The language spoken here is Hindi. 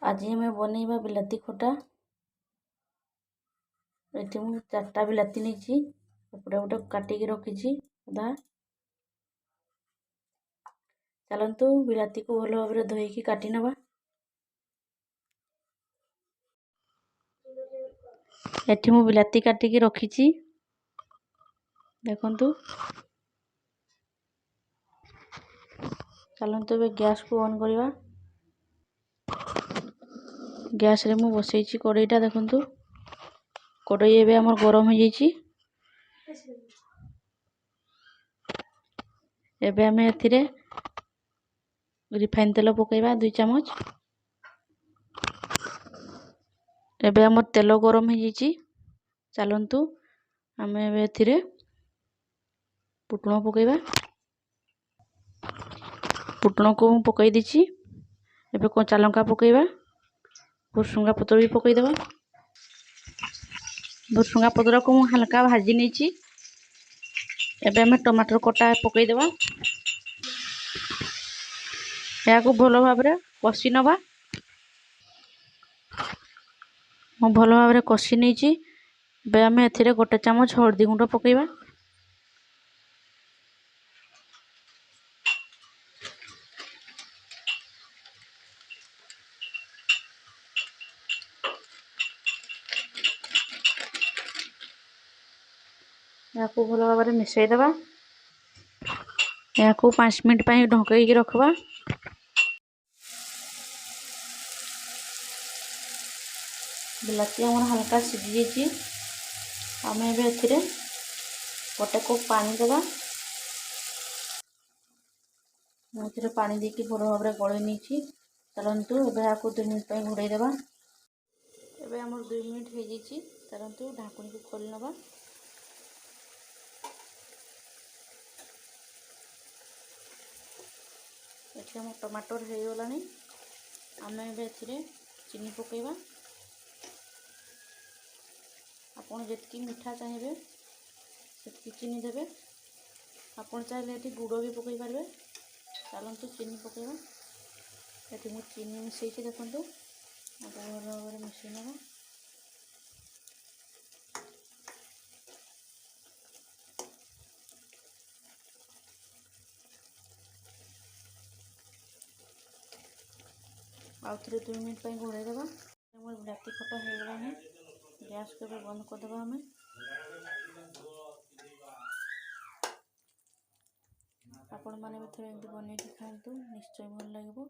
आज हमें बनैबा बिलाती खटा। ये मुझे 4टा बिलाती नहीं गोटे काटिकी रखी अधा। चलतु बिलाती को भल भाव धोईकी काटी नवा। एठी मु बिलाती काटिकी रखी देखंतु। चलतु ए गैस को ऑन करवा। गैस रे मु बसैछि कड़ईटा देखंतु। कड़ई एबे हमर गरम हो जाइछि। एबे हमें एथिरे रिफाइन तेल पकेबा 2 चम्मच। एबे हमर तेल गरम हो जाइछि। चलंतु हमें एबे एथिरे पुटण पकेबा। पुटण को मु पकई दिछि। एबे कच्चा लंका पकेबा। भुसुंगा पत्र भी पकई देबा। भुसुंगा पत्र को मु हल्का भाजी नेछि। एबे हमें टमाटर कटा पकई देबा। या को भलो भाबरे कषि नबा। मु भलो भाबरे कषि नेछि। एबे हमें एथिरे 1 चम्मच हळदी गुंड पकेबा। या को भलो भाबरे मिसई देबा। या को 5 मिनिट पई ढंकई के रखबा। बिलाती हमर हल्का सिझी जाइछि। हमें एबे एथिरे 1 कप पानी देबा। एथिरे पानी देकी भलो भाबरे गळई नेछि। चलंतु एबे या को 2 मिनिट पई घोड़ई देबा। एबे हमर 2 मिनिट हो जाइछि। चलंतु ढाकुणी को खोली नबा। एठी हम टमाटर हो गलानी। आमे एबे एथिरे चीनी पकेबा। आपण जेतकी मीठा चाहिए सेतकी चीनी देबे। आपण चाहे एठी गुड़ भी पकई पारबे। चलंतु चीनी पकेबा। एठी मु चीनी मिसैछि देखंतु। आको भलो भाबरे मिसै नबा। आउ थरे 2 मिनिट पई घोड़ाई देबा। हमर बिलाती खटा हो गलानी। गैस को भी बंद कर देबा। हमें आपण माने भी थोड़े एमती बनेकी खांतु। निश्चय भल लागिबो।